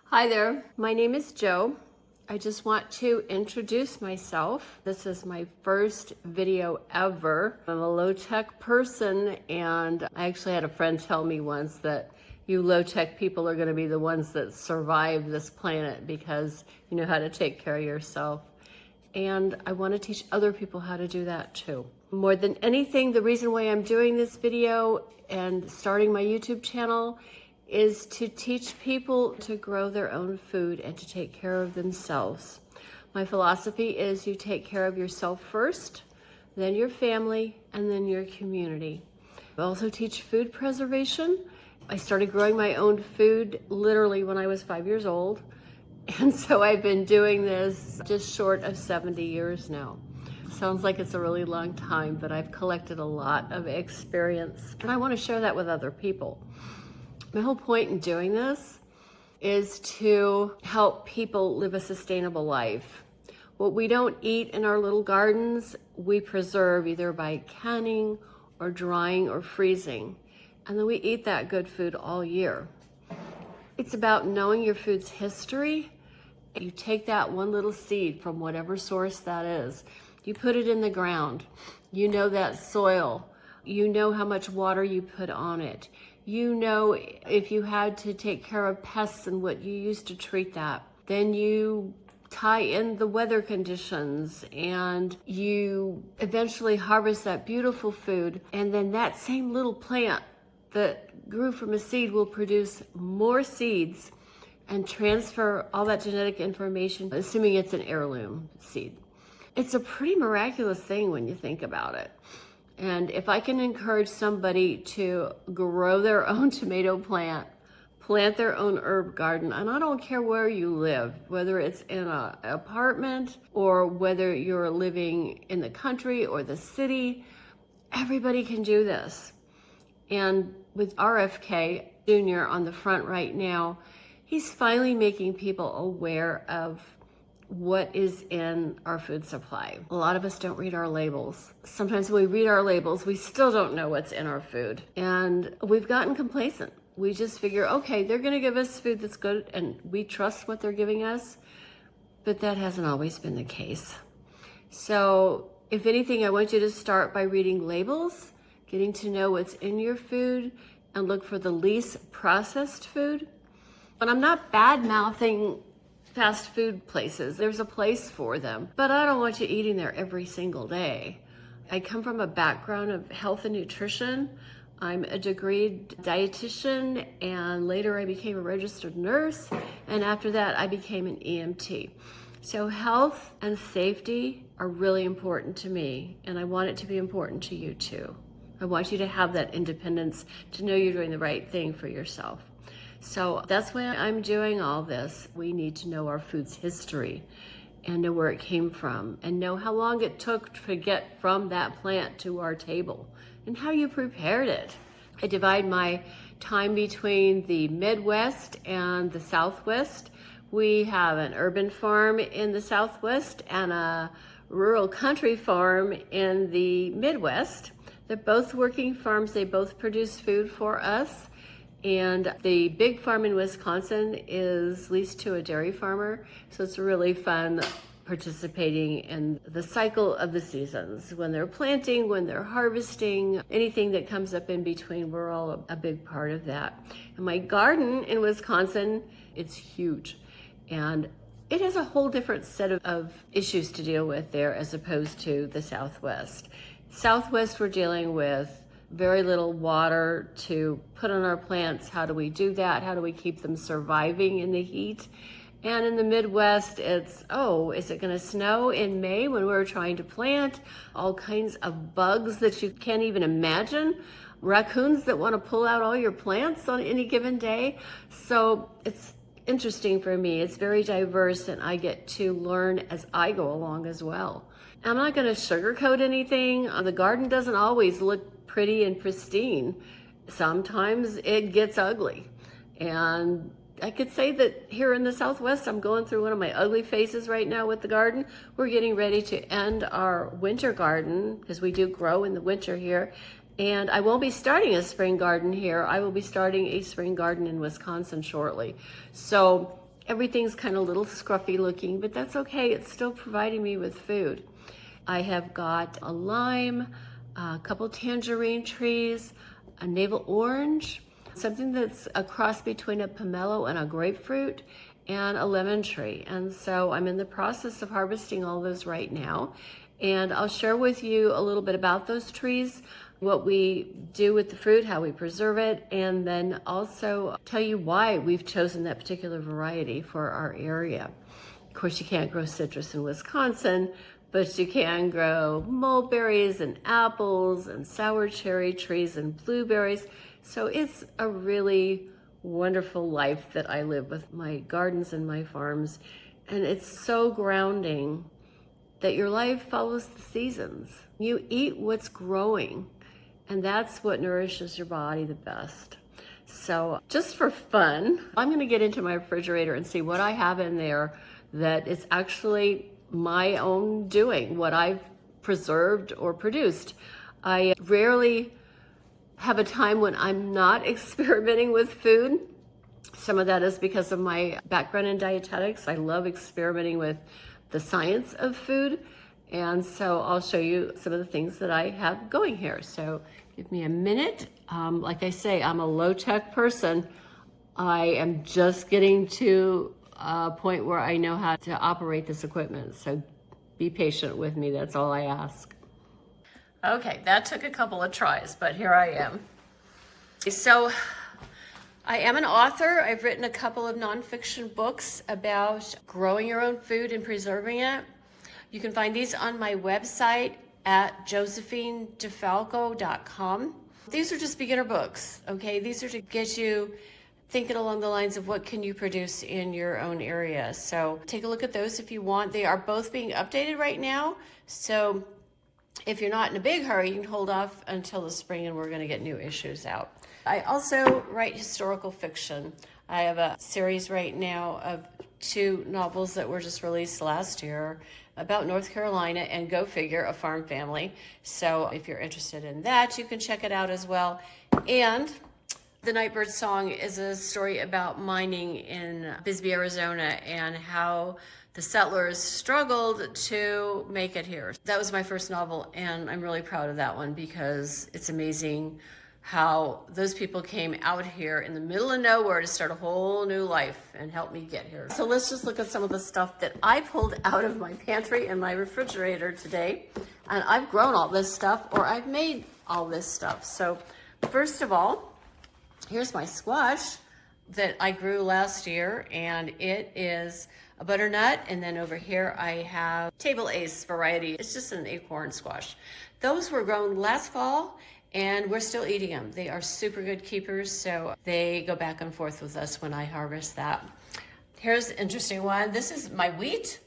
Hi there, my name is Jo. I just want to introduce myself. This is my first video ever. I'm a low-tech person, and I actually had a friend tell me once that you low-tech people are going to be the ones that survive this planet because you know how to take care of yourself. And I want to teach other people how to do that too. More than anything, the reason why I'm doing this video and starting my YouTube channel is to teach people to grow their own food and to take care of themselves. My philosophy is you take care of yourself first, then your family, and then your community. I also teach food preservation. I started growing my own food literally when I was 5 years old. And so I've been doing this just short of 70 years now. Sounds like it's a really long time, but I've collected a lot of experience, and I want to share that with other people. My whole point in doing this is to help people live a sustainable life. What we don't eat in our little gardens, we preserve either by canning or drying or freezing. And then we eat that good food all year. It's about knowing your food's history. You take that one little seed from whatever source that is. You put it in the ground. You know that soil. You know how much water you put on it. You know if you had to take care of pests and what you used to treat that. Then you tie in the weather conditions and you eventually harvest that beautiful food. And then that same little plant that grew from a seed will produce more seeds and transfer all that genetic information, assuming it's an heirloom seed. It's a pretty miraculous thing when you think about it. And if I can encourage somebody to grow their own tomato plant, plant their own herb garden, and I don't care where you live, whether it's in an apartment or whether you're living in the country or the city, everybody can do this. And with RFK Jr. on the front right now, he's finally making people aware of what is in our food supply. A lot of us don't read our labels. Sometimes when we read our labels, we still don't know what's in our food. And we've gotten complacent. We just figure, okay, they're gonna give us food that's good and we trust what they're giving us, but that hasn't always been the case. So if anything, I want you to start by reading labels, getting to know what's in your food, and look for the least processed food. But I'm not bad-mouthing fast food places. There's a place for them, but I don't want you eating there every single day. I come from a background of health and nutrition. I'm a degreed dietitian, and later I became a registered nurse, and after that I became an EMT. So health and safety are really important to me, and I want it to be important to you too. I want you to have that independence to know you're doing the right thing for yourself. So that's why I'm doing all this. We need to know our food's history and know where it came from and know how long it took to get from that plant to our table and how you prepared it. I divide my time between the Midwest and the Southwest. We have an urban farm in the Southwest and a rural country farm in the Midwest. They're both working farms. They both produce food for us. And the big farm in Wisconsin is leased to a dairy farmer. So it's really fun participating in the cycle of the seasons. When they're planting, when they're harvesting, anything that comes up in between, we're all a big part of that. And my garden in Wisconsin, it's huge. And it has a whole different set of issues to deal with there as opposed to the Southwest. Southwest, we're dealing with very little water to put on our plants. How do we do that? How do we keep them surviving in the heat? And in the Midwest, it's, is it gonna snow in May when we're trying to plant? All kinds of bugs that you can't even imagine. Raccoons that wanna pull out all your plants on any given day. So it's interesting for me. It's very diverse, and I get to learn as I go along as well. I'm not gonna sugarcoat anything. The garden doesn't always look pretty and pristine. Sometimes it gets ugly. And I could say that here in the Southwest, I'm going through one of my ugly phases right now with the garden. We're getting ready to end our winter garden because we do grow in the winter here. And I won't be starting a spring garden here. I will be starting a spring garden in Wisconsin shortly. So Everything's kind of a little scruffy looking, but that's okay. It's still providing me with food. I have got a lime, a couple tangerine trees, a navel orange, something that's a cross between a pomelo and a grapefruit, and a lemon tree. And so I'm in the process of harvesting all those right now. And I'll share with you a little bit about those trees, what we do with the fruit, how we preserve it, and then also tell you why we've chosen that particular variety for our area. Of course, you can't grow citrus in Wisconsin, but you can grow mulberries and apples and sour cherry trees and blueberries. So it's a really wonderful life that I live with my gardens and my farms. And it's so grounding that your life follows the seasons. You eat what's growing, and that's what nourishes your body the best. So just for fun, I'm gonna get into my refrigerator and see what I have in there that is actually my own doing, what I've preserved or produced. I rarely have a time when I'm not experimenting with food. Some of that is because of my background in dietetics. I love experimenting with the science of food. And so I'll show you some of the things that I have going here. So give me a minute. Like I say, I'm a low-tech person. I am just getting to a point where I know how to operate this equipment. So be patient with me, that's all I ask. Okay, that took a couple of tries, but here I am. So I am an author. I've written a couple of nonfiction books about growing your own food and preserving it. You can find these on my website at josephinedefalco.com. These are just beginner books, okay? These are to get you thinking along the lines of what can you produce in your own area. So take a look at those if you want. They are both being updated right now. So if you're not in a big hurry, you can hold off until the spring and we're gonna get new issues out. I also write historical fiction. I have a series right now of 2 novels that were just released last year about North Carolina and, go figure, a farm family. So if you're interested in that, you can check it out as well. And The Nightbird Song is a story about mining in Bisbee, Arizona, and how the settlers struggled to make it here. That was my first novel, and I'm really proud of that one because it's amazing how those people came out here in the middle of nowhere to start a whole new life and help me get here. So let's just look at some of the stuff that I pulled out of my pantry and my refrigerator today. And I've grown all this stuff, or I've made all this stuff. So first of all, here's my squash that I grew last year, and it is a butternut. And then over here I have table ace variety. It's just an acorn squash. Those were grown last fall, and we're still eating them. They are super good keepers, so they go back and forth with us when I harvest that. Here's an interesting one. This is my wheat.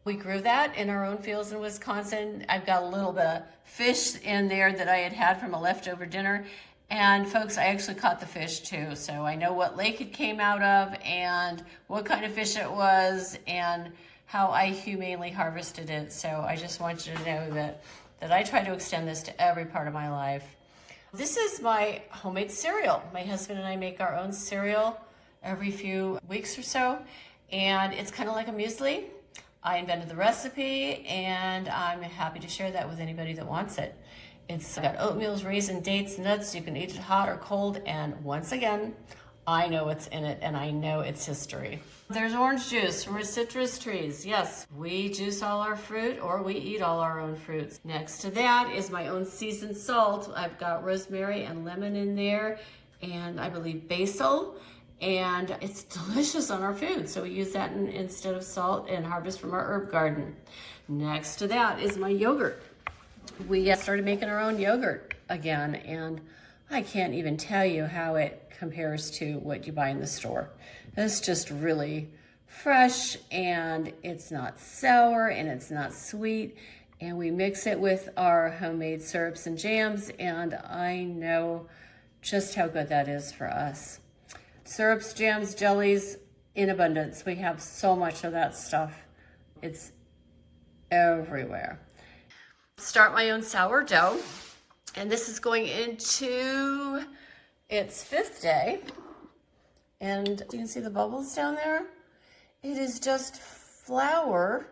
We grew that in our own fields in Wisconsin. I've got a little bit of fish in there that I had from a leftover dinner. And folks, I actually caught the fish too. So I know what lake it came out of and what kind of fish it was and how I humanely harvested it. So I just want you to know that I try to extend this to every part of my life. This is my homemade cereal. My husband and I make our own cereal every few weeks or so, and it's kind of like a muesli. I invented the recipe, and I'm happy to share that with anybody that wants it. It's got oatmeal, raisins, dates, nuts. You can eat it hot or cold, and once again, I know what's in it, and I know its history. There's orange juice from our citrus trees. Yes, we juice all our fruit, or we eat all our own fruits. Next to that is my own seasoned salt. I've got rosemary and lemon in there, and I believe basil, and it's delicious on our food. So we use that instead of salt and harvest from our herb garden. Next to that is my yogurt. We started making our own yogurt again, and I can't even tell you how it compares to what you buy in the store. It's just really fresh, and it's not sour, and it's not sweet, and we mix it with our homemade syrups and jams, and I know just how good that is for us. Syrups, jams, jellies in abundance. We have so much of that stuff. It's everywhere. Start my own sourdough, and this is going into its 5th day, and you can see the bubbles down there. It is just flour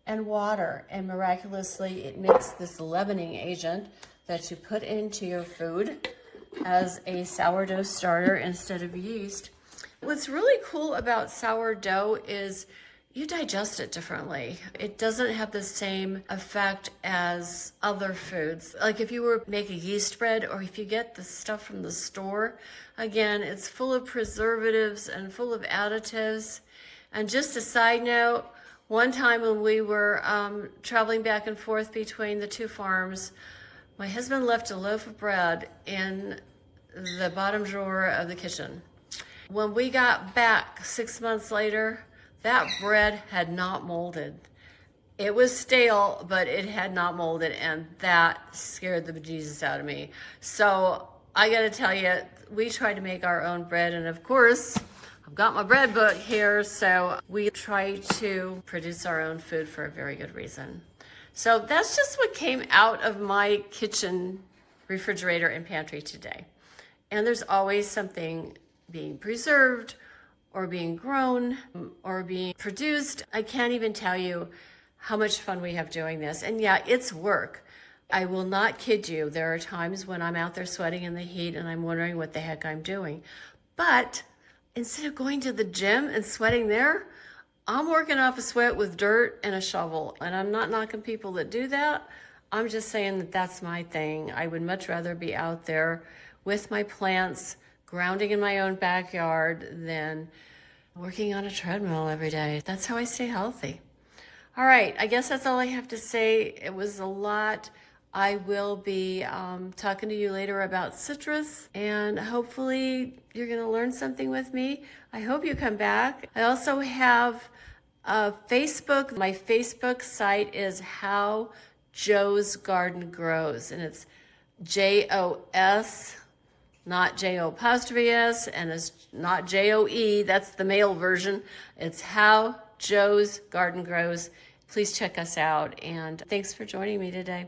and water, and miraculously it makes this leavening agent that you put into your food as a sourdough starter instead of yeast. What's really cool about sourdough is you digest it differently. It doesn't have the same effect as other foods. Like if you were to make a yeast bread, or if you get the stuff from the store, again, it's full of preservatives and full of additives. And just a side note, one time when we were traveling back and forth between the two farms, my husband left a loaf of bread in the bottom drawer of the kitchen. When we got back 6 months later, that bread had not molded. It was stale, but it had not molded, and that scared the bejesus out of me. So I gotta tell you, we try to make our own bread, and of course, I've got my bread book here, so we try to produce our own food for a very good reason. So that's just what came out of my kitchen refrigerator and pantry today. And there's always something being preserved or being grown or being produced. I can't even tell you how much fun we have doing this. And yeah, it's work. I will not kid you. There are times when I'm out there sweating in the heat and I'm wondering what the heck I'm doing. But instead of going to the gym and sweating there, I'm working off a sweat with dirt and a shovel. And I'm not knocking people that do that. I'm just saying that that's my thing. I would much rather be out there with my plants, grounding in my own backyard, than working on a treadmill every day. That's how I stay healthy. All right, I guess that's all I have to say. It was a lot. I will be talking to you later about citrus, and hopefully you're gonna learn something with me. I hope you come back. I also have Facebook. My Facebook site is How Jo's Garden Grows, and it's JOS, not JO''S, and it's not JOE, that's the male version. It's How Jo's Garden Grows. Please check us out, and thanks for joining me today.